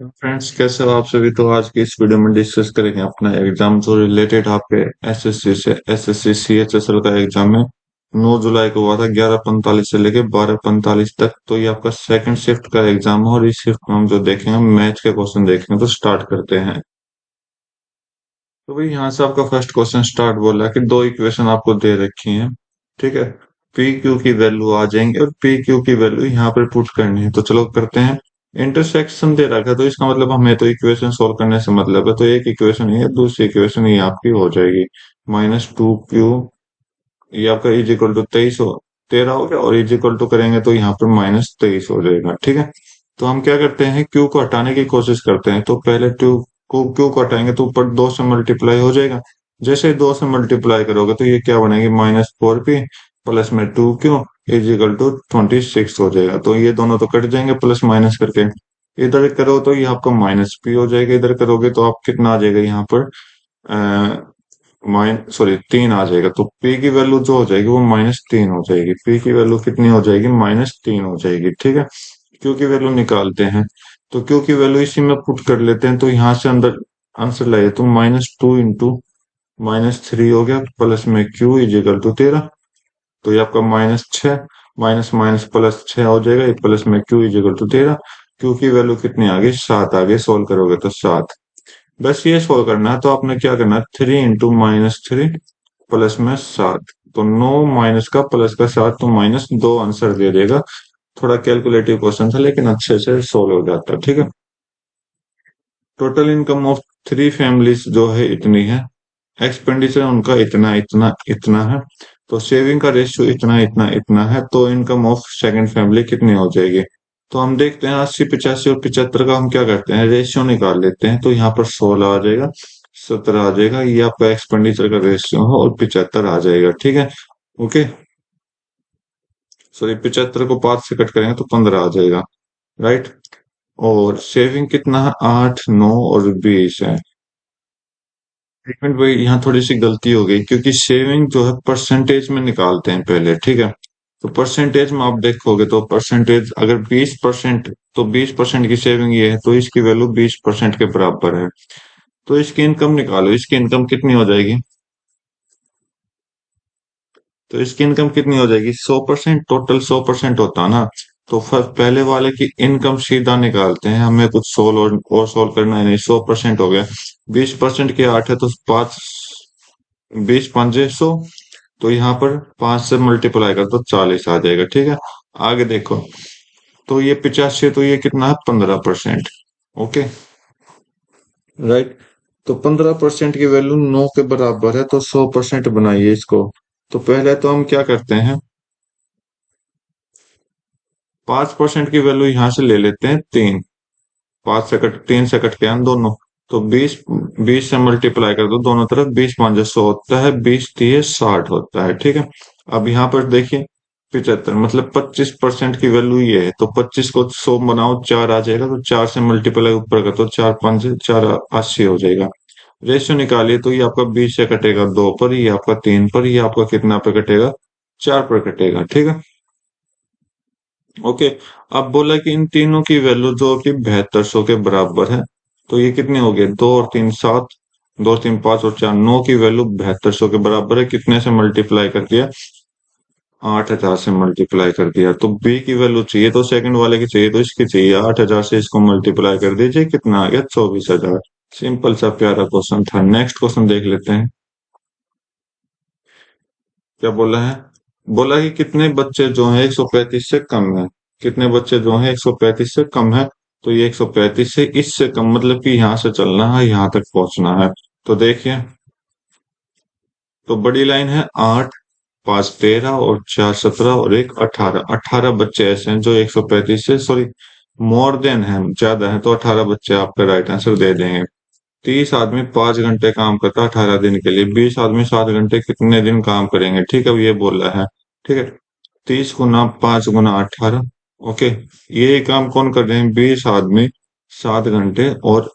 Friends, कैसे हो आप सभी। तो आज की इस वीडियो में डिस्कस करेंगे अपना एग्जाम से रिलेटेड। आपके एसएससी से एसएससी सीएचएसएल का एग्जाम है। 9 जुलाई को हुआ था 11:45 से लेके 12:45 तक। तो ये आपका सेकंड शिफ्ट का एग्जाम है और इस शिफ्ट में हम जो देखेंगे मैथ के क्वेश्चन देखेंगे। तो स्टार्ट करते हैं। तो भाई यहाँ से आपका फर्स्ट क्वेश्चन स्टार्ट बोला है कि दो इक्वेशन आपको दे रखी हैं। ठीक है। पी क्यू की वैल्यू आ जाएंगे और पी क्यू की वैल्यू यहाँ पर पुट करनी है। तो चलो करते हैं। इंटरसेक्शन दे रखा है तो इसका मतलब हमें तो इक्वेशन सोल्व करने से मतलब है। तो एक इक्वेशन ये है, दूसरी इक्वेशन ये आपकी हो जाएगी -2q। ये आपका इज इक्वल टू 23 हो 13 हो गया और इज इक्वल टू करेंगे तो यहाँ पर -23 हो जाएगा। ठीक है। तो हम क्या करते हैं, क्यू को हटाने की कोशिश करते हैं। तो पहले क्यू को हटाएंगे तो ऊपर 2 से मल्टीप्लाई हो जाएगा। जैसे ही 2 से मल्टीप्लाई करोगे तो ये क्या बनेगी, -4p प्लस में 2q इज इक्वल टू 26 हो जाएगा। तो ये दोनों तो कट जाएंगे प्लस माइनस करके। इधर करो तो ये आपका -p हो जाएगा। इधर करोगे तो आप कितना आ जाएगा यहाँ पर, माइन सॉरी 3 आ जाएगा। तो p की वैल्यू जो हो जाएगी वो -3 हो जाएगी। p की वैल्यू कितनी हो जाएगी, -3 हो जाएगी। ठीक है। q की वैल्यू निकालते हैं। तो q की वैल्यू इसी में पुट कर लेते हैं। तो यहाँ से अंदर आंसर लाइए तो -2 इंटू -3 हो गया प्लस में q इज इक्वल टू 13। तो ये आपका -6 माइनस माइनस प्लस 6 हो जाएगा। ये प्लस में q is equal to 13। q की वैल्यू कितनी आ गई, 7 आ गई। सोल्व करोगे तो 7। बस ये सोल्व करना है। तो आपने क्या करना है, 3 इंटू -3 प्लस में 7। तो 9 माइनस का प्लस का 7 तो -2 आंसर दे देगा। थोड़ा कैलकुलेटिव क्वेश्चन था लेकिन अच्छे से सोल्व हो जाता है। ठीक है। टोटल इनकम ऑफ 3 फैमिलीज जो है इतनी है। एक्सपेंडिचर उनका इतना इतना इतना है। तो सेविंग का रेशियो इतना इतना इतना है। तो इनकम ऑफ सेकंड फैमिली कितनी हो जाएगी। तो हम देखते हैं 80 85 और 75 का हम क्या करते हैं, रेशियो निकाल लेते हैं। तो यहाँ पर 16 आ जाएगा, 17 आ जाएगा। ये आपका एक्सपेंडिचर का रेशियो है और 75 आ जाएगा। ठीक है। ओके। सॉरी, 75 को 5 से कट करेंगे तो 15 आ जाएगा। राइट। और सेविंग कितना है, 8 9 और 20 है। एक मिनट भाई, यहाँ थोड़ी सी गलती हो गई क्योंकि शेविंग जो है परसेंटेज में निकालते हैं पहले। ठीक है। तो परसेंटेज में आप देखोगे तो परसेंटेज अगर 20%, तो 20% की सेविंग ये है तो इसकी वैल्यू 20% के बराबर है। तो इसकी इनकम निकालो। इसकी इनकम कितनी हो जाएगी, तो इसकी इनकम कितनी हो जाएगी, 100%। टोटल 100% होता है ना। तो पहले वाले की इनकम सीधा निकालते हैं। हमें कुछ सोल्व और सोल्व करना है नहीं। 100% हो गया। 20% की 8 है तो 5, 20 5 100। तो यहाँ पर 5 से मल्टीप्लाई कर तो 40 आ जाएगा। ठीक है। आगे देखो। तो ये 85 तो ये कितना है, 15%। ओके। राइट। तो 15% की वैल्यू 9 के बराबर है। तो 100% बनाइए इसको। तो पहले तो हम क्या करते हैं, 5% की वैल्यू यहां से ले लेते हैं 3। 5 से कट 3 से कट के हम दोनों। तो 20, 20 से मल्टीप्लाई कर दो दोनों तरफ। 20 5 100 होता है, 20 3 60 होता है। ठीक है। अब यहाँ पर देखिए 75 मतलब 25% की वैल्यू ये है। तो 25 को 100 बनाओ, 4 आ जाएगा। तो 4 से मल्टीप्लाई ऊपर कर तो 4 5 4 80 हो जाएगा। रेशियो निकालिए तो ये आपका 20 से कटेगा 2 पर, ये आपका 3 पर, ये आपका कितना पे कटेगा, 4 पर कटेगा। ठीक है। ओके। अब बोला कि इन तीनों की वैल्यू जो कि 7200 के बराबर है। तो ये कितने हो गए, 2 और 3 7, 2 3 5 और 4 9 की वैल्यू 7200 के बराबर है। कितने से मल्टीप्लाई कर दिया, 8000 से मल्टीप्लाई कर दिया। तो बी की वैल्यू चाहिए तो सेकंड वाले की चाहिए तो इसकी चाहिए। 8000 से इसको मल्टीप्लाई कर दीजिए, कितना आ गया, 24,000। सिंपल सा प्यारा क्वेश्चन था। नेक्स्ट क्वेश्चन देख लेते हैं। क्या बोला है, बोला कि कितने बच्चे जो हैं 135 से कम है। कितने बच्चे जो हैं 135 से कम है। तो ये 135 से इससे कम मतलब कि यहाँ से चलना है, यहाँ तक पहुंचना है। तो देखिए, तो बड़ी लाइन है 8 5 13 और 4 17 और 1 18। 18 बच्चे ऐसे हैं जो 135 से, सॉरी, मोर देन है, ज्यादा है। तो 18 बच्चे आपका राइट आंसर दे देंगे। 30 आदमी 5 घंटे काम करता है 18 दिन के लिए। 20 आदमी 7 घंटे कितने दिन काम करेंगे। ठीक है, अब ये बोल रहा है। ठीक है। 30 गुना 5 गुना 18। ओके। ये काम कौन कर रहे हैं, 20 आदमी 7 घंटे और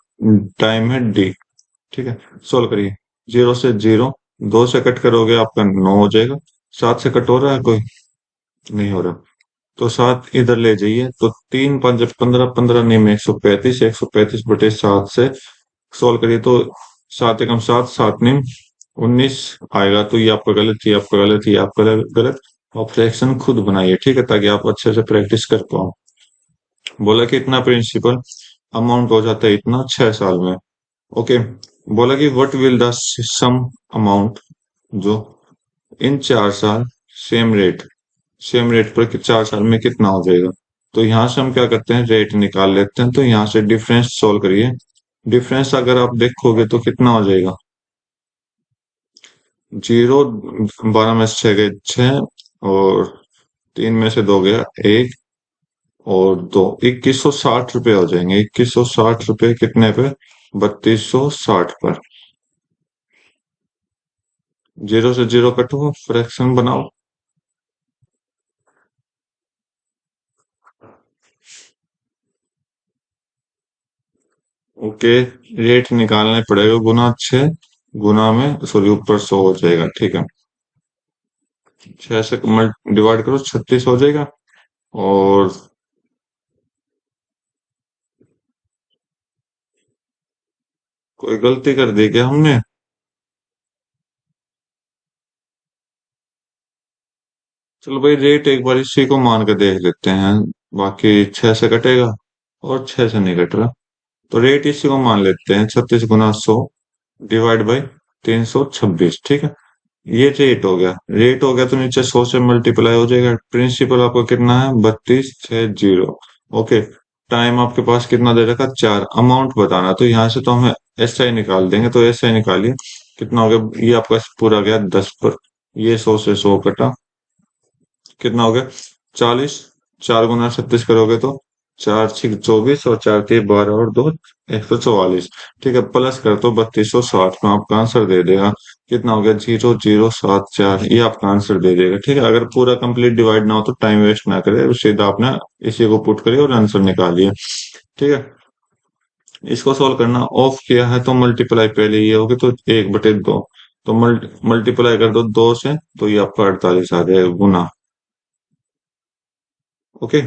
टाइम है डी। ठीक है। सोल्व करिए। 0 से 0, 2 से कट करोगे आपका 9 हो जाएगा। 7 से कट हो रहा है कोई, नहीं हो रहा। तो 7 इधर ले जाइए, तो 3 5 15, 15 नहीं में 135, 135/7 से सोल्व करिए तो 7 एकम 7, 7 नीम 19 आएगा। तो ये आपका गलत, ये आपका गलत, ये आपका गलत। आप फ्रैक्शन खुद बनाइए, ठीक है, ताकि आप अच्छे से प्रैक्टिस कर पाओ। बोला कि इतना प्रिंसिपल अमाउंट हो जाता है इतना 6 साल में। ओके। बोला कि what will the sum amount जो इन 4 साल सेम रेट, सेम रेट पर 4 साल में कितना हो जाएगा। तो यहाँ से हम क्या करते हैं, रेट निकाल लेते हैं। तो यहाँ से डिफरेंस सोल्व करिए। डिफरेंस अगर आप देखोगे तो कितना हो जाएगा, 0, 12 में से 6 गए 6, और 3 में से 2 गया 1, और 2, 2160 रुपये हो जाएंगे। 2160 रुपये कितने पे, 3260 पर। 0 से 0 कटो, फ्रैक्शन बनाओ। ओके, रेट निकालने पड़ेगा, गुना 6 गुना में सॉरी ऊपर 100 हो जाएगा, ठीक है। 6 से डिवाइड करो, 36 हो जाएगा। और कोई गलती कर दी क्या हमने। चलो भाई, रेट एक बार इसी को मान के देख लेते हैं। बाकी 6 से कटेगा, और 6 से नहीं कट रहा, तो रेट इसी को मान लेते हैं। 36 गुना 100 डिवाइड बाई 326, ठीक है। ये रेट हो गया तो नीचे 100 से मल्टीप्लाई हो जाएगा। प्रिंसिपल आपको कितना है, 3260। ओके। टाइम आपके पास कितना दे रखा, 4। अमाउंट बताना, तो यहाँ से तो हमें एस आई निकाल देंगे। तो एस आई निकालिए, कितना हो गया, ये आपका पूरा गया 10 पर। ये 100 से 100 कटा, कितना हो गया 40। 4 गुना 36 करोगे तो 4 6 24, और 4 3 12, और 2 144। ठीक है, प्लस कर तो 3260 में आपका आंसर दे देगा। कितना हो गया, 0074। ये आपका आंसर दे देगा, ठीक है। अगर पूरा कंप्लीट डिवाइड ना हो तो टाइम वेस्ट ना करे, सीधा आपने इसी को पुट करिए और आंसर निकालिए, ठीक है। इसको सॉल्व करना, ऑफ किया है तो मल्टीप्लाई पहले ये होगी, तो 1/2। तो मल्टीप्लाई कर दो 2 से, तो ये आपका 48 आ जाएगा गुना। ओके।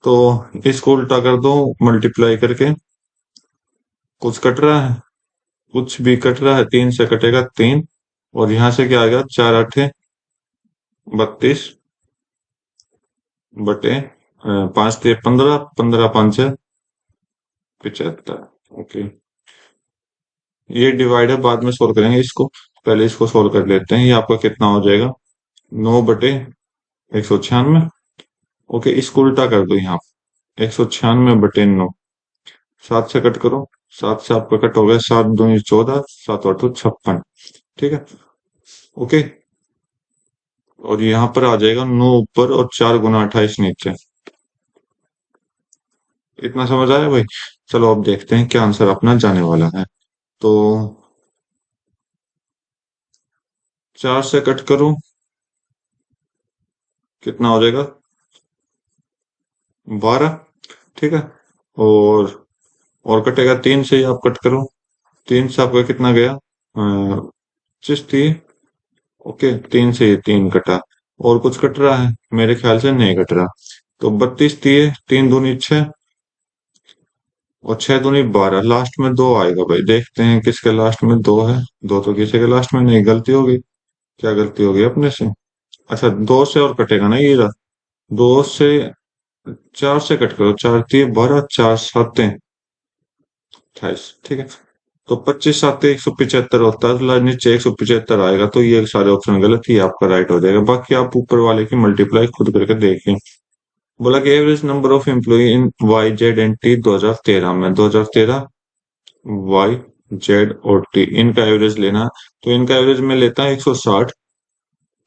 तो इसको उल्टा कर दो मल्टीप्लाई करके। कुछ कट रहा है, कुछ भी कट रहा है, 3 से कटेगा 3, और यहां से क्या आ गया, 4 8 32 बटे 5 3 15, 15 5 75। ओके, ये डिवाइड है, बाद में सोल्व करेंगे इसको। पहले इसको सोल्व कर लेते हैं। ये आपका कितना हो जाएगा, 9/196। ओके, इसको उल्टा कर दो यहाँ, 196/9। 7 से कट करो, 7 से आपका कट हो गया, 7 दूनी 14, 7 8 56, ठीक है। ओके, और यहाँ पर आ जाएगा 9 ऊपर और 4 गुना 28 नीचे। इतना समझ आया भाई। चलो अब देखते हैं क्या आंसर अपना जाने वाला है। तो 4 से कट करो, कितना हो जाएगा, 12, ठीक है। और कटेगा 3 से, ही आप कट करो, 3 से आपका कितना गया, 25। ओके, 3 से ये 3 कटा। और कुछ कट रहा है, मेरे ख्याल से नहीं कट रहा। तो 32 दिए, 3 दूनी 6, और 6 दूनी 12, लास्ट में 2 आएगा भाई। देखते हैं किसके लास्ट में 2 है। 2 तो किसी के लास्ट में नहीं, गलती होगी। क्या गलती होगी अपने से, अच्छा 2 से और कटेगा ना ये रहा। 2 से 4 से कट करो, 4 3 12, 4 7 28, ठीक है। तो 25 7 175 होता है, तो नीचे 175 आएगा। तो ये सारे ऑप्शन गलत, ही आपका राइट हो जाएगा। बाकी आप ऊपर वाले की मल्टीप्लाई खुद करके देखिए। बोला कि average number of employ in Y Z and T 2013 में, 2013 वाई जेड और टी, इनका एवरेज लेना। तो इनका एवरेज में लेता है 160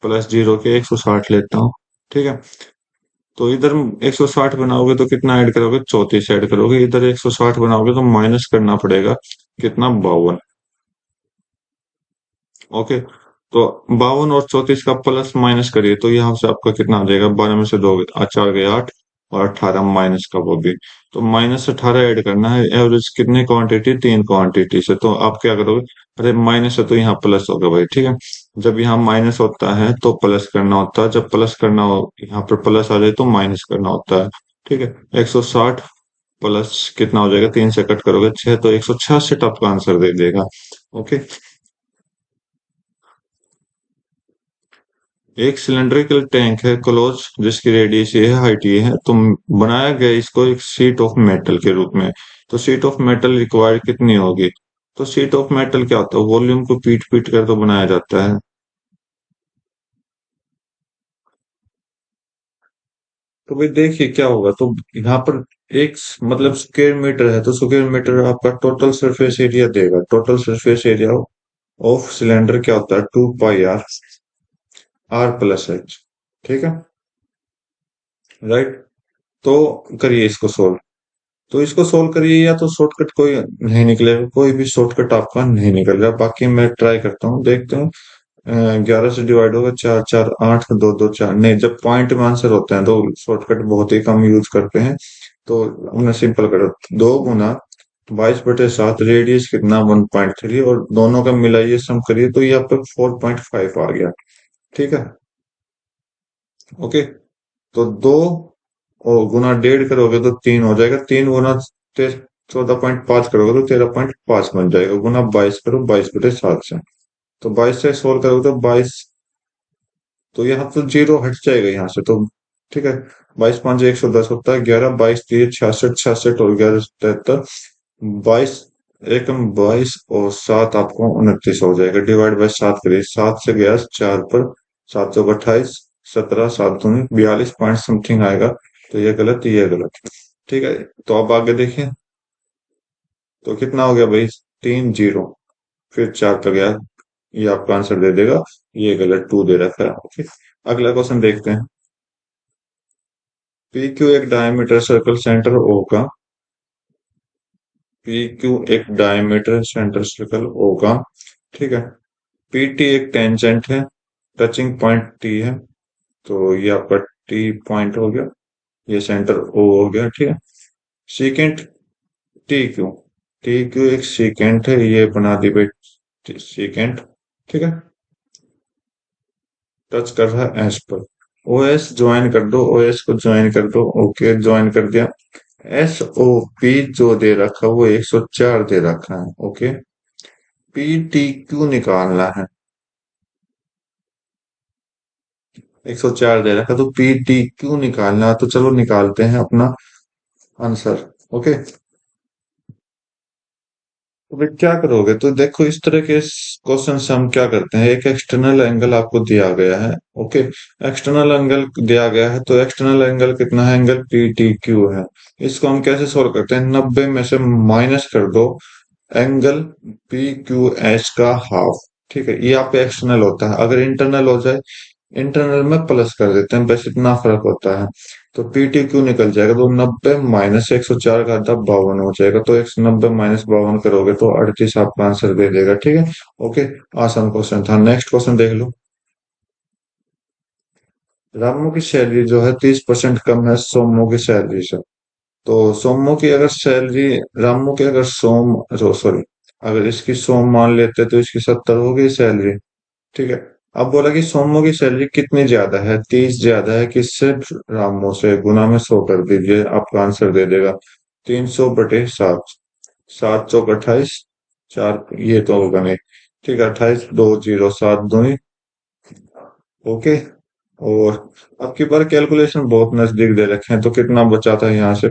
प्लस 0 के 160 लेता हूँ, ठीक है। तो इधर 160 बनाओगे तो कितना ऐड करोगे, 34 ऐड करोगे। इधर 160 बनाओगे तो माइनस करना पड़ेगा, कितना, 52। ओके, तो 52 और 34 का प्लस माइनस करिए, तो यहाँ से आपका कितना आ जाएगा, 12 में से 2 4 गए 8, और 18 माइनस का वो भी। तो -18 ऐड करना है। एवरेज कितनी क्वांटिटी, 3 क्वांटिटी से। तो आप क्या करोगे, अरे माइनस है तो यहाँ प्लस होगा भाई, ठीक है। जब यहाँ माइनस होता है तो प्लस करना होता है, जब प्लस करना हो यहाँ पर प्लस आ जाए तो माइनस करना होता है, ठीक है। 160 प्लस कितना हो जाएगा, 3 से कट करोगे 6, तो 166 आपका आंसर दे देगा। ओके। एक सिलेंड्रिकल टैंक है क्लोज, जिसकी रेडियस ये है, हाइट ये है, तो बनाया गया इसको एक शीट ऑफ मेटल के रूप में। तो शीट ऑफ मेटल रिक्वायर्ड कितनी होगी? तो शीट ऑफ मेटल क्या होता है, वॉल्यूम को पीट पीट कर तो बनाया जाता है। तो भाई देखिए क्या होगा, तो यहाँ पर एक मतलब स्क्वायर मीटर है, तो स्क्वायर मीटर आपका टोटल सरफेस एरिया देगा। Total surface area of cylinder क्या होता है, 2 पाई आर, आर प्लस एच, ठीक है, राइट। तो करिए इसको सोल्व। तो इसको सोल्व करिए, या तो शॉर्टकट कोई नहीं निकलेगा, कोई भी शॉर्टकट आपका नहीं निकल रहा। बाकी मैं ट्राई करता हूँ, देखते हैं। 11 से डिवाइड होगा, 4 4 8, 2 2 4, नहीं, जब पॉइंट में आंसर होते हैं तो शॉर्टकट बहुत ही कम यूज करते हैं। तो हमने सिंपल करो, 2 गुना 22/7, रेडियस कितना, 1.3, और दोनों का मिलाइए, सम करिए, तो ये आपका 4.5 आ गया, ठीक है। ओके। तो 2 गुना 1.5 करोगे तो 3 हो जाएगा, 3 गुना 14.5 करोगे तो 13.5 बन जाएगा, गुना 22 करो 22/7 से। तो 22 से सोल्व करोगे तो 22, तो यहाँ तो जीरो हट जाएगा यहाँ से, तो ठीक है। 22 5 110 होता है 11, 22 3 66, 66 और 11 77, 22 एकम 22 और 7 आपको 29 हो जाएगा। डिवाइड बाय 7 करिए, 7 से गया 4 पर, 7 चौक 28, 17 7 दूनी 42 पॉइंट समथिंग आएगा। तो ये गलत, ये गलत, ठीक है। तो अब आगे देखिए, तो कितना हो गया भाई, 3 0, फिर 4 का गया, ये आपका आंसर दे देगा। ये गलत, 2 दे रखा है। ओके। अगला क्वेश्चन देखते हैं। पी क्यू एक डायमीटर सर्कल सेंटर ओ का, पी क्यू एक डायमीटर सेंटर सर्कल ओ का, ठीक है। पी टी एक टेंजेंट है, टचिंग पॉइंट टी है, तो ये आपका टी पॉइंट हो गया, ये सेंटर ओ हो गया, ठीक है। Secant T Q, T Q एक सीकेंट है, ये बना दी भाई सीकेंट, ठीक है। टच कर रहा है एस पर, ओ एस ज्वाइन कर दो, ओ एस को ज्वाइन कर दो, ओके ज्वाइन कर दिया। एस ओ पी जो दे रखा है वो 104 दे रखा है, ओके। पी टी क्यू निकालना है, 104 दे रखा है, तो पी टी क्यू निकालना है, तो चलो निकालते हैं अपना आंसर। ओके। तो फिर क्या करोगे, तो देखो इस तरह के क्वेश्चन से हम क्या करते हैं, एक एक्सटर्नल एंगल आपको दिया गया है, ओके। एक्सटर्नल एंगल दिया गया है, तो एक्सटर्नल एंगल कितना है, एंगल पी टी क्यू है। इसको हम कैसे सोल्व करते हैं, 90 में से माइनस कर दो एंगल पी क्यू एच का हाफ, ठीक है। ये यहाँ पे एक्सटर्नल होता है, अगर इंटरनल हो जाए, इंटरनल में प्लस कर देते हैं, बस इतना फर्क होता है। तो पी टी क्यू निकल जाएगा, तो 90 माइनस 104 का आधा 52 हो जाएगा, तो 190 - 52 करोगे तो 38 आपका आंसर दे देगा, ठीक है। ओके। आसान क्वेश्चन था। नेक्स्ट क्वेश्चन देख लो। रामू की सैलरी जो है 30% कम है सोमू की सैलरी से। तो सोमू की अगर सैलरी, रामू की अगर सॉरी, अगर इसकी सोम मान लेते तो इसकी 70 हो गई सैलरी, ठीक है। अब बोला कि सोमो की सैलरी कितनी ज्यादा है, 30 ज्यादा है किससे, रामो से, गुना में 100 कर दीजिए, आपका आंसर दे देगा 300/7, 7 चौक 28, 4, ये तो होगा नहीं, ठीक है। 28 2 0 7 दूनी, ओके। और अब की बार कैलकुलेशन बहुत नजदीक दे रखे हैं, तो कितना बचा था यहाँ से,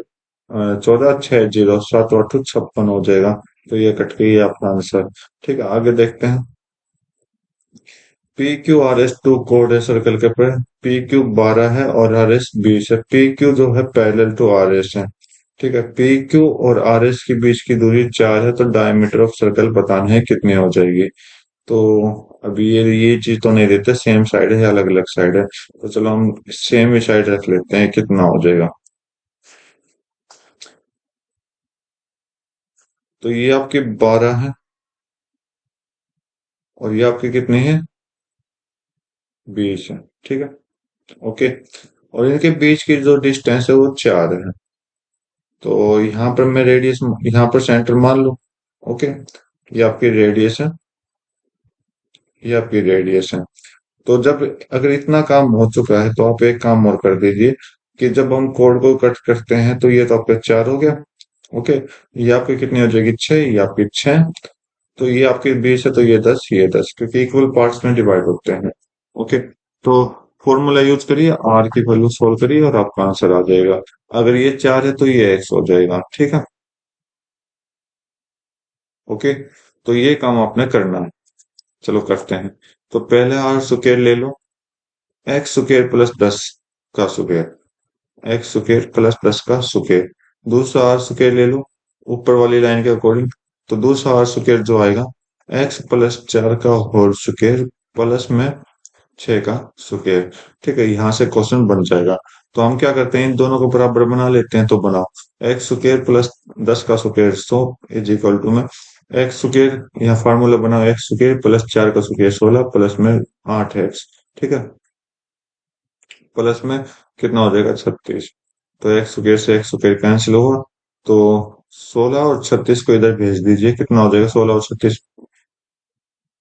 14 6 0 7 8 56 हो जाएगा। तो ये कट गई है आपका आंसर, ठीक है। आगे देखते हैं। P Q R S two कोड है सर्कल के पे, पी क्यू 12 है और आर एस 20 है। पी क्यू जो है पैरेलल टू आर एस है, ठीक है। पी क्यू और आर एस के बीच की दूरी 4 है, तो डायमीटर ऑफ सर्कल बताना है कितनी हो जाएगी। तो अभी ये चीज तो नहीं देते, सेम साइड है या अलग अलग साइड है, तो चलो हम सेम ही साइड रख लेते हैं, कितना हो जाएगा। तो ये आपकी 12 है, और ये आपकी कितनी है, 20 है, ठीक है। ओके। और इनके बीच की जो डिस्टेंस है वो 4 है, तो यहाँ पर मैं रेडियस, यहाँ पर सेंटर मान लूं, ओके। ये आपकी रेडियस है, ये आपकी रेडियस है। तो जब अगर इतना काम हो चुका है तो आप एक काम और कर दीजिए कि जब हम कोड को कट करते हैं तो ये तो आपका 4 हो गया। ओके, ये आपकी कितनी हो जाएगी? 6, ये आपकी 6। तो ये आपके 20 है तो ये 10, ये 10, क्योंकि इक्वल पार्ट्स में डिवाइड होते हैं। ओके, तो फॉर्मूला यूज करिए, आर की वैल्यू सोल्व करिए और आपका आंसर आ जाएगा। अगर ये 4 है तो ये एक्स हो जाएगा। ठीक है, ओके, तो ये काम आपने करना है। चलो करते हैं। तो पहले आर स्क्वायर ले लो, एक्स स्क्वायर प्लस 10 का स्क्वायर, एक्स स्क्वायर प्लस 10 का स्क्वायर। दूसरा आर स्क्वायर ले लो ऊपर वाली लाइन के अकॉर्डिंग। तो दूसरा आर स्क्वायर जो आएगा, एक्स प्लस 4 का होल स्क्वायर प्लस में 6 का स्क्वायर। ठीक है, यहाँ से क्वेश्चन बन जाएगा। तो हम क्या करते हैं, इन दोनों को बराबर बना लेते हैं। तो बनाओ, एक्स स्क्वायर प्लस 10 का स्क्वायर 100 इज इक्वल टू में एक्स स्क्वायर, यहाँ फार्मूला बनाओ, एक्स स्क्वायर प्लस 4 का स्क्वायर 16 प्लस में 8 एक्स। ठीक है, प्लस में कितना हो जाएगा? 36। तो एक्स स्क्वायर से एक्स स्क्वायर कैंसिल होगा। तो 16 और 36 को इधर भेज दीजिए। कितना हो जाएगा? 16 और 36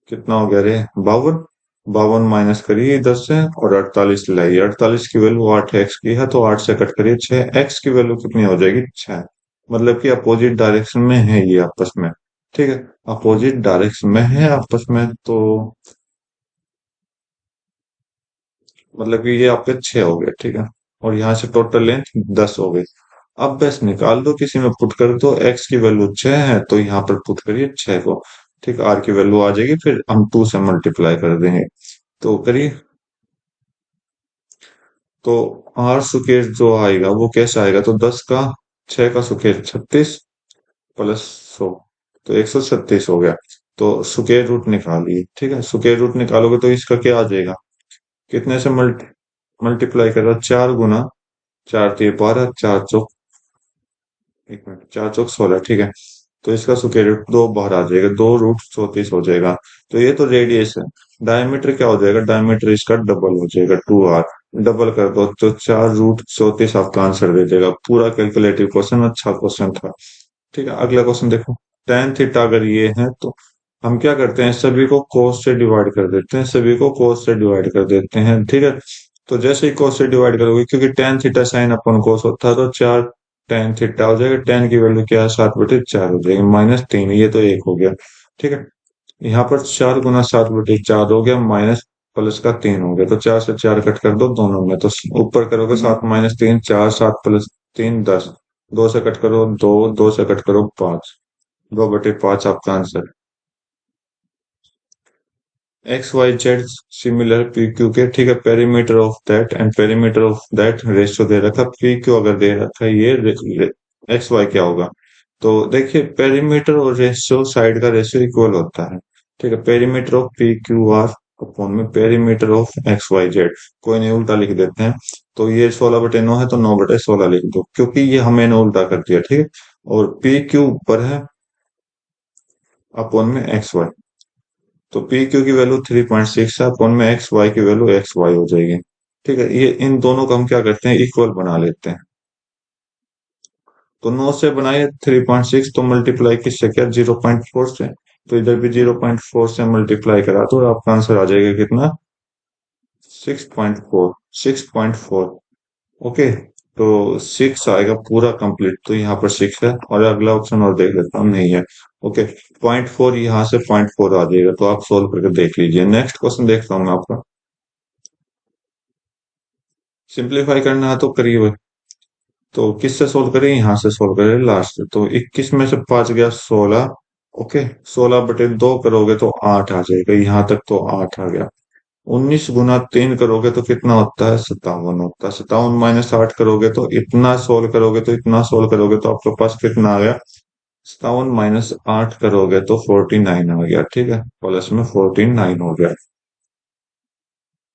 कितना हो गया रे? 52। 52 माइनस करिए 10 से और 48 लाइए। 48 की वैल्यू 8 एक्स की है तो 8 से कट करिए 6, एक्स की वैल्यू कितनी हो जाएगी? 6। मतलब कि अपोजिट डायरेक्शन में है ये आपस में। ठीक है, अपोजिट डायरेक्शन में है आपस में, तो मतलब कि ये आपके 6 हो गए। ठीक है, और यहाँ से टोटल लेंथ 10 हो गई। अब बस निकाल दो, किसी में पुट कर दो। एक्स की वैल्यू 6 है तो यहाँ पर पुट करिए 6 को। ठीक, आर की वैल्यू आ जाएगी, फिर हम 2 से मल्टीप्लाई कर देंगे। तो करिए। तो आर स्क्वायर जो आएगा वो कैसे आएगा? तो 10 का 6 का स्क्वायर 36 प्लस 100, तो 136 हो गया। तो स्क्वायर रूट निकालिए। ठीक है, स्क्वायर रूट निकालोगे तो इसका क्या आ जाएगा? कितने से मल्टीप्लाई करो? 4 गुना 4 3 12, 4 चौक, एक मिनट, 4 चौक 16। ठीक है, तो इसका स्क्वायर रूट 2 बाहर आ जाएगा, 2 रूट 34 हो जाएगा। तो ये तो रेडियस है। डायमीटर क्या हो जाएगा? डायमीटर इसका डबल हो जाएगा, 2r। डबल कर दो तो 4 रूट 34 आपका आंसर दे देगा। पूरा कैलकुलेटिव क्वेश्चन, अच्छा क्वेश्चन था। ठीक है, अगला क्वेश्चन देखो। टेन थीटा अगर ये है तो हम क्या करते हैं, सभी को cos से डिवाइड कर देते हैं, सभी को cos से डिवाइड कर देते हैं। ठीक है, तो जैसे ही cos से डिवाइड करोगे, क्योंकि टेन थीटा साइन अपन cos होता है, तो 4 टेन थीटा हो जाएगा। टेन की वैल्यू क्या है? 7/4 हो जाएगी, -3, ये तो 1 हो गया। ठीक है, यहाँ पर 4 गुना 7/4 हो गया, माइनस प्लस का 3 हो गया। तो 4 से 4 कट कर दो दोनों में, तो ऊपर करोगे 7 - 3, 4 7 प्लस 3 10। 2 से कट करो 2, 2 से कट करो 5, 2/5 आपका answer. X Y Z similar P Q के। ठीक है, perimeter of that and perimeter of that ratio दे रखा। पी क्यू अगर दे रखा है, ये एक्स वाई क्या होगा? तो देखिए, पेरीमीटर और रेशियो, साइड का रेशियो इक्वल होता है। ठीक है, perimeter of P Q R upon में perimeter of X Y Z. कोई नहीं, उल्टा लिख देते हैं। तो ये 16/9 है तो 9/16 लिख दो, क्योंकि ये हमें ने उल्टा कर दिया। ठीक है, और पी क्यू ऊपर है अपॉन में एक्स वाई। तो पी क्यू की वैल्यू 3.6 है, अपॉन में एक्स वाई की वैल्यू एक्स वाई हो जाएगी। ठीक है, ये इन दोनों को हम क्या करते हैं, इक्वल बना लेते हैं। तो 9 से बनाए 3.6, तो मल्टीप्लाई किससे किया? 0.4 से। तो इधर भी 0.4 से मल्टीप्लाई करा तो आपका आंसर आ जाएगा कितना? 6.4। 6.4। ओके, तो 6 आएगा पूरा कंप्लीट। तो यहाँ पर 6 है, और अगला ऑप्शन और देख लेता हूँ, नहीं है। ओके, 0.4 यहाँ से 0.4 आ जाएगा, तो आप सोल्व करके देख लीजिए। नेक्स्ट क्वेश्चन देखता हूँ मैं आपका। सिंप्लीफाई करना है तो करिए। तो किससे सोल्व करें? यहाँ से सोल्व करें लास्ट से। तो 21 में से 5 गया 16। ओके, 16/2 करोगे तो 8 आ जाएगा, यहाँ तक तो 8 आ गया। 19 गुना 3 करोगे तो कितना होता है? 57 होता है। 57 -8 करोगे तो इतना सोल्व करोगे, तो इतना सोल्व करोगे तो आपके पास कितना आ गया? 57 - 8 करोगे तो 49 आ गया। ठीक है, प्लस में 49 हो गया।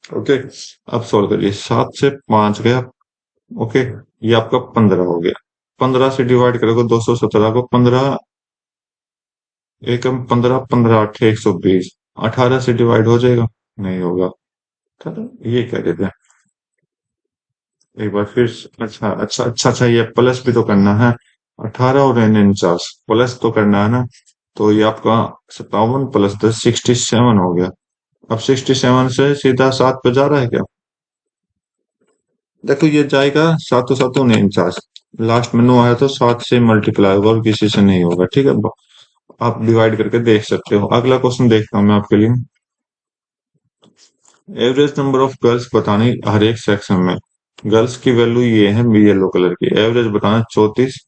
ओके, अब सोल्व करिए। 7 से 5 गया। ओके, ये आपका 15 हो गया। 15 से डिवाइड करोगे 217 को, 15 एकम 15, 15 8 120। 18 से डिवाइड हो जाएगा? नहीं होगा। ये क्या देते हैं एक बार फिर। अच्छा अच्छा अच्छा अच्छा, ये प्लस भी तो करना है। 18 और 49 प्लस तो करना है ना। तो ये आपका 57 + 10 67 हो गया। अब 67 से सीधा 7 पे जा रहा है क्या? देखो ये जाएगा सातों सातों 49, लास्ट में 9 आया तो 7 से मल्टीप्लाई होगा और किसी से नहीं होगा, ठीक है। आप डिवाइड करके देख सकते हो। अगला क्वेश्चन देखता हूँ मैं आपके लिए। एवरेज नंबर ऑफ गर्ल्स बतानी हर एक सेक्शन में। गर्ल्स की वैल्यू ये है येलो कलर की। एवरेज बताना 34,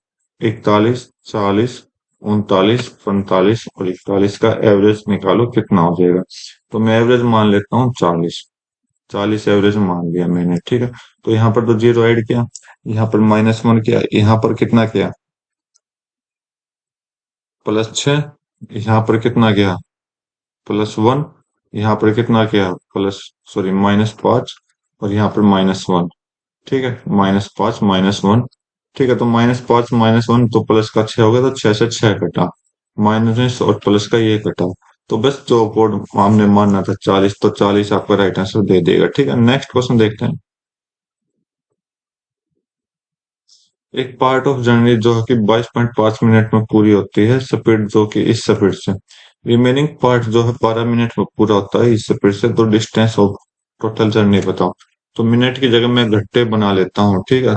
41, 40, 39, 45 और 41 का एवरेज निकालो कितना हो जाएगा। तो मैं एवरेज मान लेता हूँ 40। 40 एवरेज मान लिया मैंने, ठीक है। तो यहाँ पर तो जीरो ऐड किया, यहाँ पर -1 किया, यहाँ पर कितना किया, +6, यहाँ पर कितना किया, +1, यहाँ पर कितना किया, प्लस सॉरी -5 और यहाँ पर -1, ठीक है। -5 -1, ठीक है। तो -5 -1 तो प्लस का 6 हो गया, तो 6 से 6 कटा, माइनस और प्लस का ये कटा। तो बस जो कोड हमने मानना था 40, तो 40 आपका राइट आंसर दे देगा, ठीक है। नेक्स्ट क्वेश्चन देखते हैं। एक पार्ट ऑफ जर्नी जो है कि 22.5 मिनट में पूरी होती है, स्पीड जो कि इस स्पीड से, रिमेनिंग पार्ट जो है 12 मिनट में पूरा होता है इस स्पीड से, तो डिस्टेंस ऑफ टोटल जर्नी बताओ। तो मिनट की जगह मैं घंटे बना लेता हूँ, ठीक है,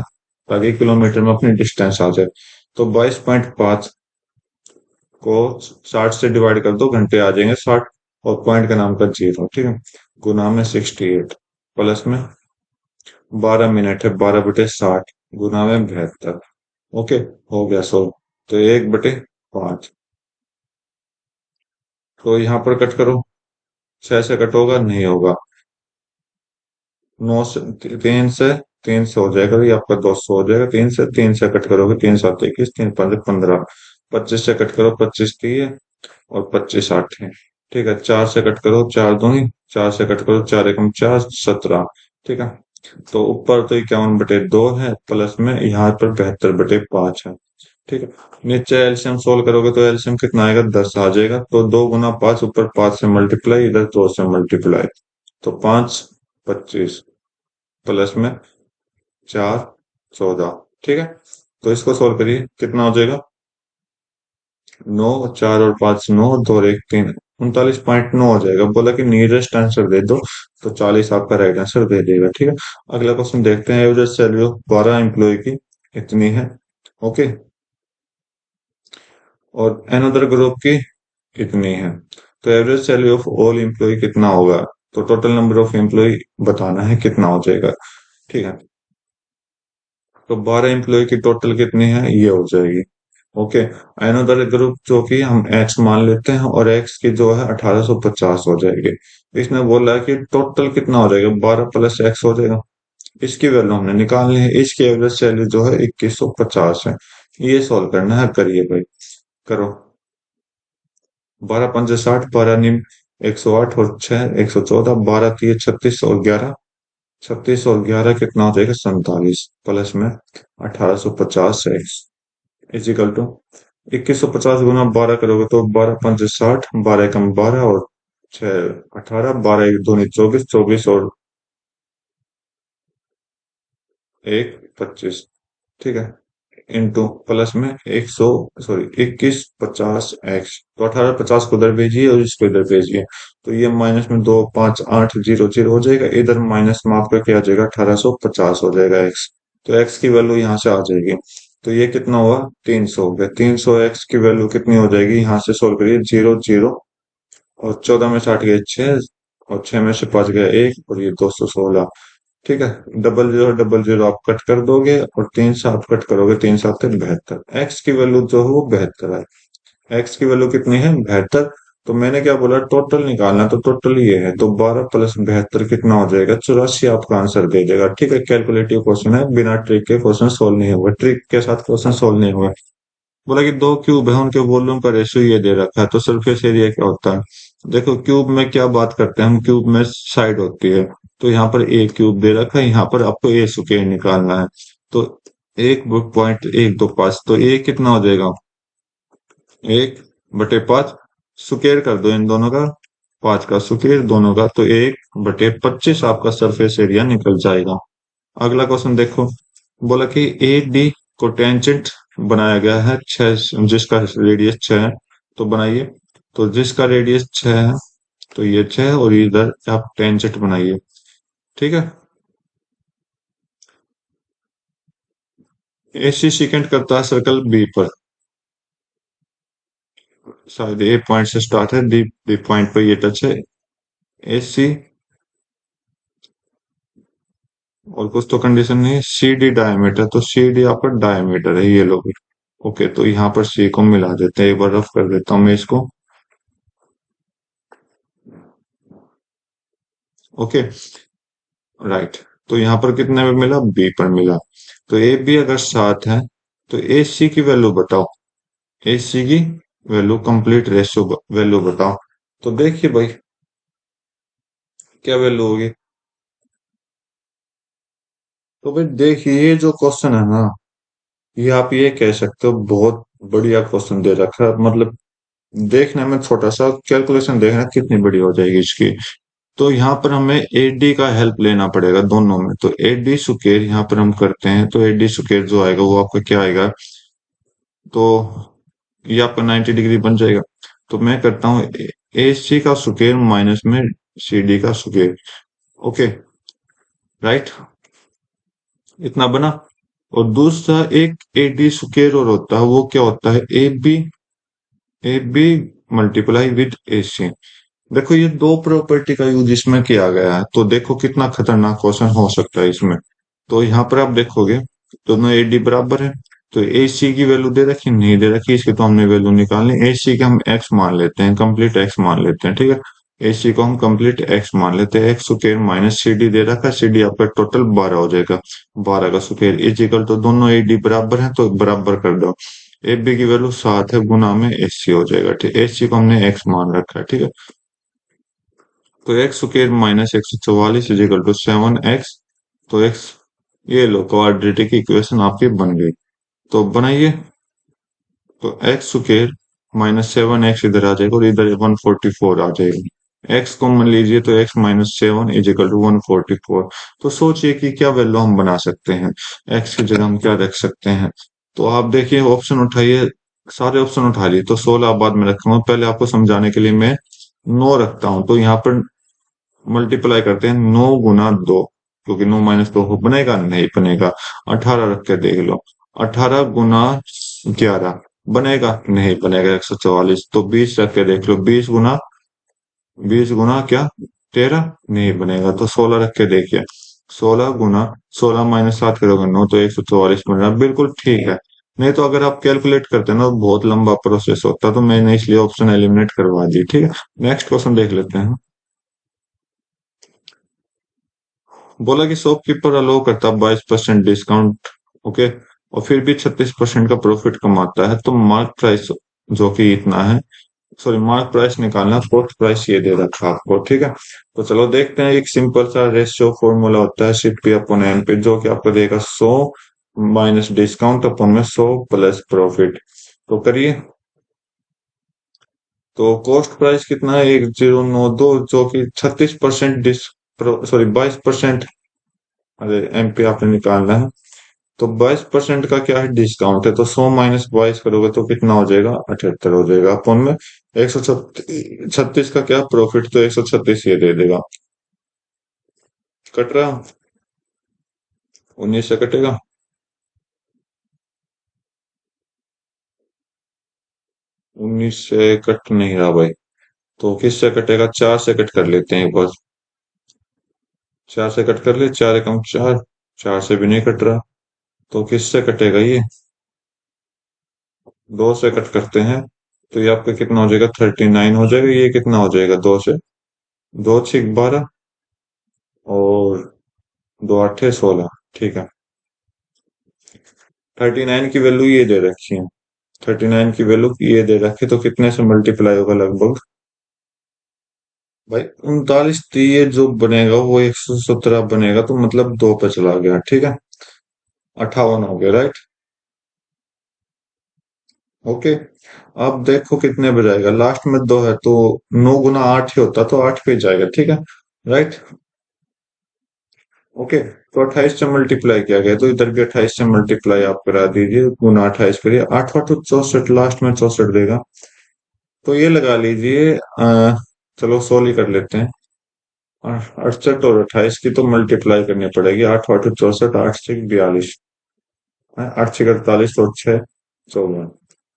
ताकि किलोमीटर में अपनी डिस्टेंस आ जाए। तो 22.5 को 60 से डिवाइड कर दो, घंटे आ जाएंगे 60, और पॉइंट का नाम का 0, ठीक है, गुना में 68, प्लस में 12 मिनट है, 12/60 गुना में 72, ओके, हो गया 100। तो 1/5, तो यहाँ पर कट करो, 6 से कट होगा नहीं होगा, 9 से, 3 से हो जाएगा, ये आपका 200 हो जाएगा। 3 से कट करोगे, 3 7 21, 3 5 15, 25 से कट करो, 25 3 और 25 8 है, ठीक है। 4 से कट करो, 4 दूनी, 4 से कट करो, 4 एकम 4, 17, ठीक है। तो ऊपर तो 51/2 है, प्लस में यहाँ पर 72/5 है, ठीक है। नीचे एलसीएम सोल्व करोगे तो एलसीएम कितना आएगा, 10 आ जाएगा। तो 2 गुना 5, ऊपर 5 से मल्टीप्लाई, इधर 2 से मल्टीप्लाई, तो 5 25, प्लस में 4 14, ठीक है। तो इसको सोल्व करिए, कितना हो जाएगा, 9, 4 और 5 9, 2 और 1 3, 39.9 हो जाएगा। बोला कि नियरेस्ट आंसर दे दो, तो 40 आपका राइट आंसर दे देगा, ठीक है। अगला क्वेश्चन देखते हैं। एवरेज सैलरी ऑफ 12 एम्प्लॉय की इतनी है, ओके, और अनदर ग्रुप की कितनी है। तो average salary of all employ कितना होगा, तो टोटल नंबर ऑफ एम्प्लॉय बताना है कितना हो जाएगा, ठीक है। तो 12 एम्प्लॉय की टोटल कितनी है, ये हो जाएगी, ओके। अनदर ग्रुप जो कि हम एक्स मान लेते हैं, और एक्स की जो है 1850 हो जाएगी। इसने बोला है कि टोटल कितना हो जाएगा, 12 प्लस एक्स हो जाएगा। इसकी वैल्यू हमने निकालनी है। इसकी एवरेज सैलरी जो है 2150 है। ये सॉल्व करना है, करिए भाई, करो। 12 5 60, 12 108 और 6 114, 12 3 36 और 11, 36 और 11 कितना हो जाएगा, 47, प्लस में 1850 एक्स इजिकल टू 2150 गुना 12 करोगे तो 12 5 60, 12 एकम 12 और 6 18, 12 1 2 24, 24 और 1 25, ठीक है, इंटू प्लस में 100, सॉरी 2150 एक्स। तो 1850 को उधर भेजिए और इसको इधर भेजिए, तो ये माइनस में 2 5 8 0 0 हो जाएगा, इधर माइनस में आपका क्या आ जाएगा, 1850 हो जाएगा एक्स। तो एक्स की वैल्यू यहाँ से आ जाएगी। तो ये कितना हुआ, 300 हो गया। 300 एक्स की वैल्यू कितनी हो जाएगी, यहाँ से सोल्व करिए, 0 0 और 14 में 60 गए 6, और 6 में से 5 गया 1, और ये 216, ठीक है। डबल जीरो आप कट कर दोगे, और 3 से आप कट करोगे, 3 7 72, एक्स की वैल्यू जो है वो 72 है। एक्स की वैल्यू कितनी है, 72। तो मैंने क्या बोला, टोटल निकालना, तो टोटल ये है, तो 12 प्लस 72 कितना हो जाएगा, 84 आपका आंसर दे देगा, ठीक है। कैलकुलेटिव क्वेश्चन है, बिना ट्रिक के क्वेश्चन सोल्व नहीं होगा, ट्रिक के साथ क्वेश्चन सोल्व नहीं होगा। बोला कि दो क्यूब है, उनके वॉल्यूम का रेशियो ये दे रखा है, तो सरफेस एरिया क्या होता है। देखो क्यूब में क्या बात करते हैं हम, क्यूब में साइड होती है। तो यहाँ पर ए क्यूब दे रखा है, यहाँ पर आपको ए स्क्वायर निकालना है। तो 1.125, तो ए कितना हो जाएगा, 1/5 स्क्वायर कर दो इन दोनों का, 5 का स्क्वायर दोनों का, तो 1/25 आपका सरफेस एरिया निकल जाएगा। अगला क्वेश्चन देखो। बोला कि ए डी को टेंजेंट बनाया गया है 6, जिसका रेडियस 6 है, तो बनाइए। तो जिसका रेडियस 6 है तो ये 6 और इधर आप टेंजेंट बनाइए। ठीक है। AC सेकेंड करता है सर्कल बी पर, शायद ए पॉइंट से स्टार्ट है, डी बी पॉइंट पर ये टच है। AC और कुछ तो कंडीशन नहीं है। CD डायमीटर, तो CD आपका डायमीटर है ये लोग। ओके, तो यहाँ पर C को मिला देते हैं, एक बार रफ कर देता हूँ मैं इसको। Okay, right. तो यहाँ पर कितने में मिला, बी पर मिला। तो ए बी अगर 7 है तो ए सी की वैल्यू बताओ। ए सी की वैल्यू, कंप्लीट रेशियो वैल्यू बताओ। तो देखिए भाई, क्या वैल्यू होगी। तो भाई देखिए, ये जो क्वेश्चन है ना, ये आप ये कह सकते हो बहुत बढ़िया क्वेश्चन दे रखा है। मतलब देखने में छोटा सा, कैलकुलेशन देखना कितनी बड़ी हो जाएगी इसकी। तो यहाँ पर हमें एडी का हेल्प लेना पड़ेगा दोनों में। तो एडी स्क्वायर यहाँ पर हम करते हैं, तो एडी स्क्वायर जो आएगा वो आपका क्या आएगा, तो ये आपका 90 डिग्री बन जाएगा। तो मैं करता हूँ ए सी का स्क्वायर माइनस में सी डी का स्क्वायर। ओके, राइट, इतना बना। और दूसरा एक ए डी स्क्वायर और होता है, वो क्या होता है, ए बी मल्टीप्लाई विद ए सी। देखो ये दो प्रॉपर्टी का यूज इसमें किया गया है, तो देखो कितना खतरनाक क्वेश्चन हो सकता है इसमें। तो यहाँ पर आप देखोगे दोनों एडी बराबर है। तो ए सी की वैल्यू दे रखी, नहीं दे रखी, इसकी तो हमने वैल्यू निकालनी। ए सी के हम एक्स मान लेते हैं, कंप्लीट एक्स मान लेते हैं। ठीक है, ए सी को हम कंप्लीट एक्स मान लेते हैं। X square minus C D दे रखा है, सी डी आपका टोटल 12 हो जाएगा। 12 का स्क्वायर इजिकल, तो दोनों ए डी बराबर है तो बराबर कर दो। ए बी की वैल्यू 7 है, गुना में ए सी हो जाएगा। ठीक, ए सी को हमने एक्स मान रखा है। ठीक है, तो X square minus 144 is equal to 7x। तो एक्स, ये लो क्वाड्रेटिक इक्वेशन आपकी बन गई। तो बनाइए। तो एक्स स्क्वायर माइनस 7x इधर आ जाएगा और इधर 144 आ जाएगा। एक्स कॉमन लीजिए तो X minus 7 is equal to 144। तो सोचिए कि क्या वैल्यू हम बना सकते हैं, एक्स की जगह हम क्या रख सकते हैं। तो आप देखिए, ऑप्शन उठाइए, सारे ऑप्शन उठा लिए। तो 16 बाद में रखूंगा, पहले आपको समझाने के लिए मैं 9 रखता हूं। तो यहाँ पर मल्टीप्लाई करते हैं, 9 गुना 2, क्योंकि 9 - 2 बनेगा, नहीं बनेगा। 18 रख के देख लो, 18 गुना 11 बनेगा, नहीं बनेगा। 144। तो 20 रख के देख लो, 20 गुना क्या, 13, नहीं बनेगा। तो 16 रख के देखिए, 16 माइनस 7 करोगे 9, तो 144 बनेगा। बिल्कुल ठीक है। नहीं तो अगर आप कैलकुलेट करते ना, तो बहुत लंबा प्रोसेस होता, तो मैंने इसलिए ऑप्शन एलिमिनेट करवा दी। ठीक है, नेक्स्ट क्वेश्चन देख लेते हैं। बोला कि शॉपकीपर अलाउ करता 22% डिस्काउंट। ओके, और फिर भी 36% का प्रॉफिट कमाता है। तो मार्क प्राइस जो कि इतना है, सॉरी मार्क प्राइस निकालना, कॉस्ट प्राइस ये दे रखा है आपको। ठीक है, तो चलो देखते हैं। एक सिंपल सा रेशियो फॉर्मूला होता है सी पी अपॉन एन पे, जो कि आपको देगा 100 माइनस डिस्काउंट अपॉन में 100 प्लस प्रॉफिट। तो करिए। तो कॉस्ट प्राइस कितना है, 1092, जो कि 36% सॉरी 22%, अरे एमपी आपने निकालना है। तो 22% का क्या है, डिस्काउंट है। तो 100 माइनस 22 करोगे तो कितना हो जाएगा, 78 हो जाएगा। अपन में 136 का क्या प्रॉफिट, तो 136 ये दे देगा। कट रहा, 19 से कटेगा। 19 से कट नहीं रहा भाई। तो किससे कटेगा, 4 से कट कर लेते हैं एक बार। 4 से कट कर ले, 4 एकम 4, 4 से भी नहीं कट रहा। तो किससे कटेगा ये, 2 से कट करते हैं। तो ये आपका कितना हो जाएगा, 39 हो जाएगा। ये कितना हो जाएगा, 2 से, 2 6 12 और 2 8 16। ठीक है, 39 की वैल्यू ये दे रखी है। 39 की वैल्यू ये दे रखी है, तो कितने से मल्टीप्लाई होगा लगभग, भाई 39। तो ये जो बनेगा वो 117 बनेगा, तो मतलब 2 पे चला गया। ठीक है, 58 हो गया, राइट। ओके, अब देखो कितने बजाएगा, लास्ट में 2 है, तो 9 गुना 8 ही होता, तो 8 पे जाएगा। ठीक है, राइट। ओके, तो 28 से मल्टीप्लाई किया गया, तो इधर भी 28 से मल्टीप्लाई आप करा दीजिए, गुना 28 करिए, 8 8 64, लास्ट में 64 देगा। तो ये लगा लीजिए चलो 16 ही कर लेते हैं। 68 और 28 की तो मल्टीप्लाई करनी पड़ेगी। 8 8 64, 8 6 42, 8 6 48 और 6 14,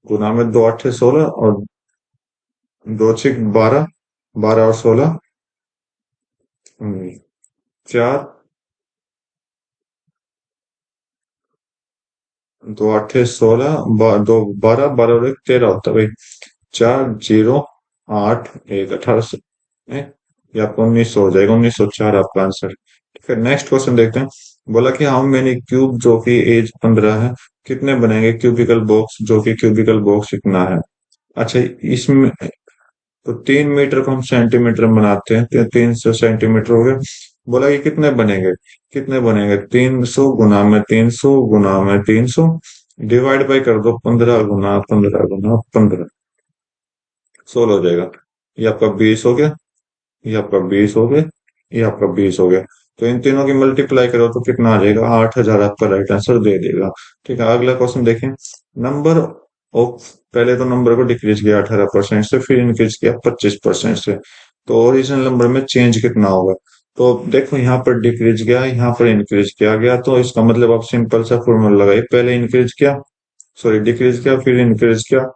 गुना में 2 8 16 और 2 6 12, 12 और 16 19, 4, 2 8 16, दो 12, 12 और 1 13 होता है भाई। 4 0 8 1 18 ये आपका 1900 हो जाएगा। 1904 आपका आंसर। ठीक है, नेक्स्ट क्वेश्चन देखते हैं। बोला कि हाउ मेनी क्यूब जो कि एज 15 है, कितने बनेंगे क्यूबिकल बॉक्स जो कि क्यूबिकल बॉक्स इतना है। अच्छा, इसमें तो 3 मीटर को हम सेंटीमीटर में बनाते हैं, तो 300 सेंटीमीटर हो गए। बोला कि कितने बनेंगे, कितने बनेंगे 300 गुना में 300 गुना में 300 डिवाइड बाई कर दो 15 गुना 15 गुना 15, 16 हो जाएगा। ये आपका 20 हो गया, ये आपका 20 हो गया, ये आपका 20 हो गया। तो इन तीनों की मल्टीप्लाई करो तो कितना आ जाएगा, 8,000 आपका राइट आंसर दे देगा। ठीक है, अगला क्वेश्चन देखें। नंबर ऑफ, पहले तो नंबर को डिक्रीज किया 18% से, फिर इंक्रीज किया 25% से, तो ओरिजिनल नंबर में चेंज कितना होगा। तो देखो यहाँ पर डिक्रीज गया, यहाँ पर इंक्रीज किया गया, तो इसका मतलब आप सिंपल सा फॉर्मूला लगाइए। पहले इंक्रीज किया, सॉरी डिक्रीज किया, फिर इंक्रीज किया।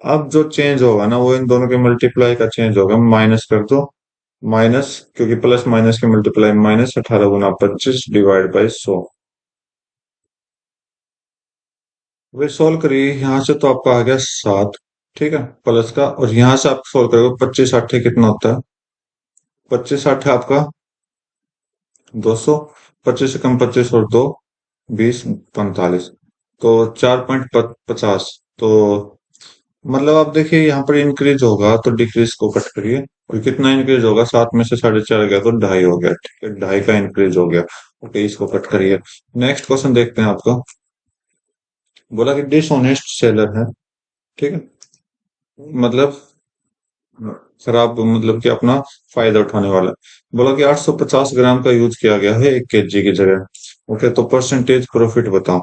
अब जो चेंज होगा ना वो इन दोनों के मल्टीप्लाई का चेंज होगा, माइनस कर दो। माइनस, क्योंकि प्लस माइनस के multiply minus, 18 Guna 25 divide by 100। Way solve करिए, यहाँ से तो आपका आ गया 7। ठीक है, प्लस का, और यहाँ से आप सोल्व करोगे 25 8 कितना होता है। 25 8 आपका 200। 25 से कम 25 और 2 20 45, तो 4.50। तो मतलब आप देखिए यहाँ पर इंक्रीज होगा तो डिक्रीज को कट करिए, और कितना इंक्रीज होगा, 7 में से 4.5 गया तो 2.5 हो गया। ठीक है, 2.5 का इंक्रीज हो गया। ओके, इसको कट करिए। नेक्स्ट क्वेश्चन देखते हैं आपका। बोला कि डिसऑनेस्ट सेलर है। ठीक है, मतलब खराब, मतलब कि अपना फायदा उठाने वाला। बोला कि 850 ग्राम का यूज किया गया है 1 kg की जगह। ओके, तो परसेंटेज प्रॉफिट बताओ।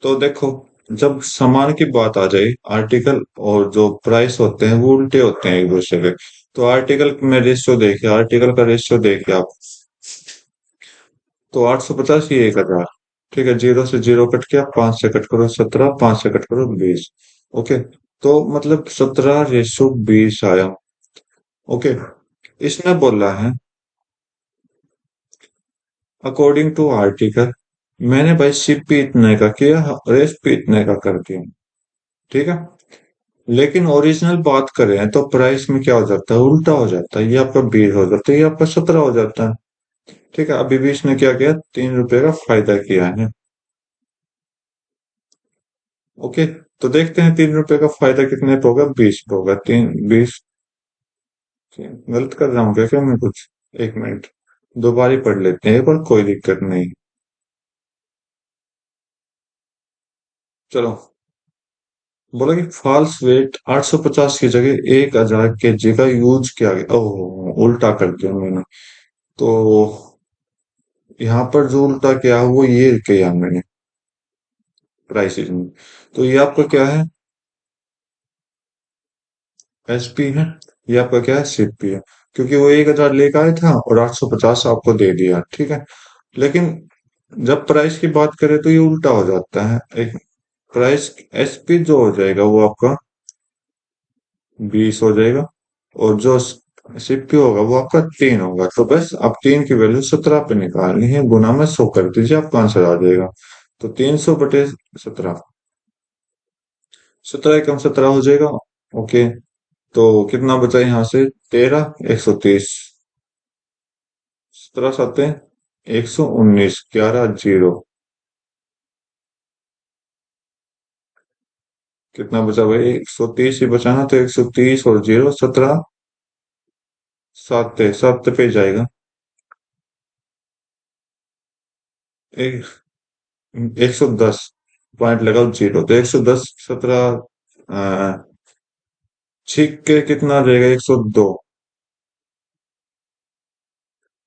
तो देखो, जब सामान की बात आ जाए, आर्टिकल और जो प्राइस होते हैं वो उल्टे होते हैं एक दूसरे के। तो आर्टिकल में रेशियो देखिए, आर्टिकल का रेशियो देखिए आप। तो 850, ये 1,000। ठीक है, जीरो से जीरो कट किया, 5 से कट करो 17, 5 से कट करो 20। ओके, तो मतलब 17/20 आया। ओके, इसने बोला है अकॉर्डिंग टू आर्टिकल। मैंने भाई सीपी इतने का किया, रेसिपी इतने का कर दिया। ठीक है, लेकिन ओरिजिनल बात करें तो प्राइस में क्या हो जाता है, उल्टा हो जाता है। ये आपका 20 हो जाता है, ये आपका 17 हो जाता है। ठीक है, अभी भी इसने क्या किया, 3 रुपए का फायदा किया है। ओके, तो देखते हैं 3 रुपए का फायदा कितने पे होगा, 20 पे होगा। 3 20, गलत कर रहा हूँ क्या क्या मैं कुछ। एक मिनट, दोबारा ही पढ़ लेते हैं एक बार, कोई दिक्कत नहीं। चलो, बोला कि फॉल्स वेट 850 की जगह 1,000 kg का यूज किया गया। ओह, उल्टा कर दिया मैंने। तो यहाँ पर जो उल्टा किया वो ये किया मैंने प्राइसेस में। तो ये आपका क्या है, एसपी है। ये आपका क्या है, सीपी है। क्योंकि वो 1,000 लेकर आया था और 850 आपको दे दिया। ठीक है, लेकिन जब प्राइस की बात करें तो ये उल्टा हो जाता है। एक प्राइस, एसपी जो हो जाएगा वो आपका 20 हो जाएगा, और जो सीपी होगा वो आपका 3 होगा। तो बस आप 3 की वैल्यू 17 पे निकालनी है, गुना में 100 कर दीजिए, आपका आंसर आ जाएगा। तो 300/17, 17 एकम 17 हो जाएगा। ओके, तो कितना बचा यहाँ से, 13, 130, 17 7 119, 11 0। कितना बचा भाई, 130 ही बचा ना, तो 130 और 0 17, 7 पे जाएगा। एक 110 पॉइंट लगाओ जीरो, तो 110 17 छीक के कितना रहेगा, 102।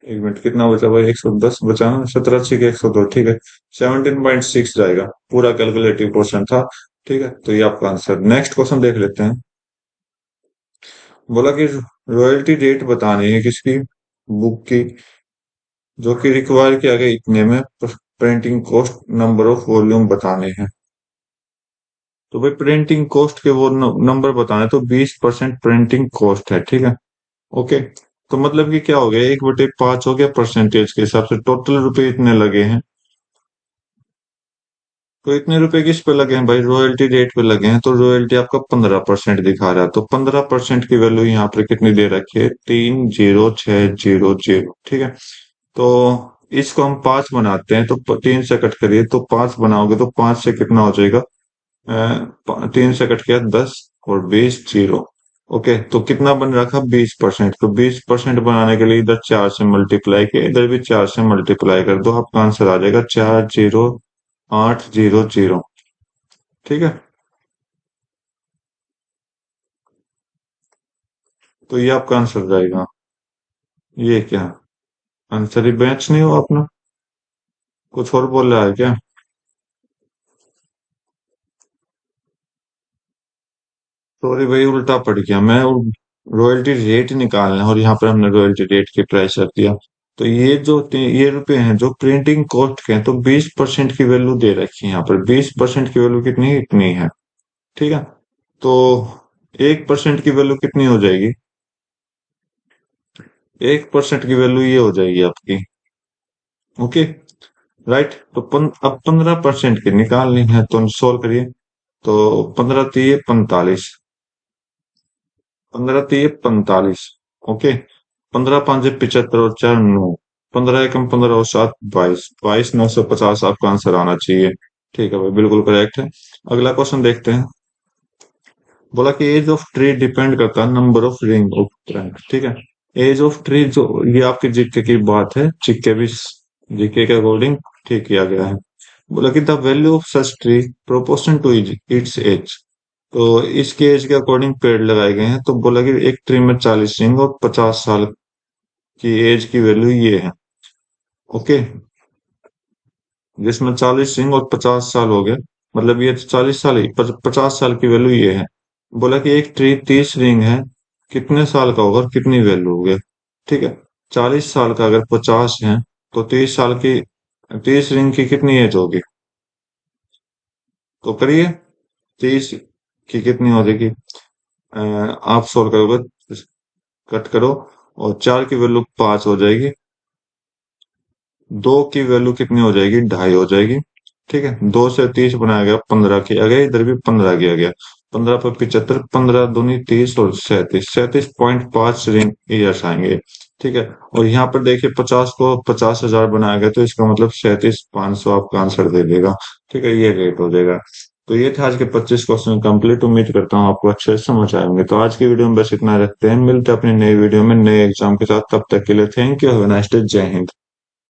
एक मिनट, कितना बचा भाई, 110 बचा ना, 17 छीक 102। ठीक है, 17.6 जाएगा, पूरा कैलकुलेटिव पोर्शन था। ठीक है, तो ये आपका आंसर। नेक्स्ट क्वेश्चन देख लेते हैं। बोला कि रॉयल्टी रेट बतानी है किसकी, बुक की, जो कि रिक्वायर किया गया इतने में, printing cost, number of volume बताने हैं। तो भाई प्रिंटिंग कॉस्ट के वो नंबर बताने, तो 20% प्रिंटिंग कॉस्ट है, ठीक है। ओके, तो मतलब कि क्या हो गया, 1/5 हो गया परसेंटेज के हिसाब से, टोटल रुपए इतने लगे हैं। तो इतने रुपए किस पे लगे हैं भाई, रॉयल्टी रेट पे लगे हैं, तो रॉयल्टी आपका 15% दिखा रहा है, तो 15% की वैल्यू यहाँ पर कितनी दे रखी है, 30600, ठीक है। तो इसको हम 5 बनाते हैं, तो 3 से कट करिए तो 5 बनाओगे, तो 5 से कितना हो जाएगा, 3 से कट किया 10 और 20 जीरो। ओके, तो कितना बन रखा, 20%, तो 20% बनाने के लिए इधर 4 से मल्टीप्लाई किया, इधर भी 4 से मल्टीप्लाई कर दो, आपका आंसर आ जाएगा 40800, ठीक है। तो ये आपका आंसर जाएगा। ये क्या, आंसर ही मैच नहीं हुआ अपना, कुछ और बोल रहा है क्या। सॉरी भाई, उल्टा पड़ गया मैं, रॉयल्टी रेट निकालना है और यहाँ पर हमने रॉयल्टी रेट की प्राइस रख दिया। तो ये जो ये रुपए हैं जो प्रिंटिंग कॉस्ट के हैं, तो 20% की वैल्यू दे रखी है यहाँ पर, 20% की वैल्यू कितनी है, इतनी है, ठीक है। तो 1% की वैल्यू कितनी हो जाएगी, 1% की वैल्यू ये हो जाएगी आपकी। Okay, right. तो अब 15% की निकालनी है, तो सोल्व करिए। तो 15 3 45, 15 3 45, ओके। 15 5 75 और 4 9, 15 1 15 और 7 22, 22 950 आपका आंसर आना चाहिए। ठीक है भाई, बिल्कुल करेक्ट है। अगला क्वेश्चन देखते हैं। बोला कि एज ऑफ ट्री डिपेंड करता है number of ring of trunk, ठीक है। एज ऑफ ट्री, जो ये आपके जीके की बात है, जीके भी, जीके के अकॉर्डिंग ठीक किया गया है। बोला कि the value of such tree proportion to its age, तो इसके एज के अकॉर्डिंग पेड़ लगाए गए हैं। तो बोला कि एक ट्री में 40 रिंग और 50 साल की एज की वैल्यू ये है। ओके, जिसमें 40 रिंग और 50 साल हो गए, मतलब ये 40 साल ही, 50 साल की वैल्यू ये है। बोला कि एक ट्री 30 रिंग है, कितने साल का होगा और कितनी वैल्यू होगी, ठीक है। 40 साल का अगर 50 है, तो 30 साल की, 30 रिंग की कितनी एज होगी, तो करिए। 30 की कितनी हो जाएगी, आप सोल्व करोगे, कट करो, और 4 की वैल्यू 5 हो जाएगी, 2 की वैल्यू कितनी हो जाएगी, 2.5 हो जाएगी, ठीक है। 2 से 30 बनाया गया, 15 किया गया, इधर भी 15 किया गया, 15 पर 75, 15 दूनी 30 और 37, 37.5 ईयर्स आएंगे, ठीक है। और यहाँ पर देखिए 50 को 50,000 बनाया गया, तो इसका मतलब 37,500 आपका आंसर दे देगा, ठीक है, ये रेट हो जाएगा। तो ये थे आज के 25 क्वेश्चन कंप्लीट। उम्मीद करता हूँ आपको अच्छे से समझ आए होंगे। तो आज की वीडियो में बस इतना रखते हैं, मिलते हैं अपनी नई वीडियो में नए एग्जाम के साथ, तब तक के लिए thank you, have a nice day, जय हिंद।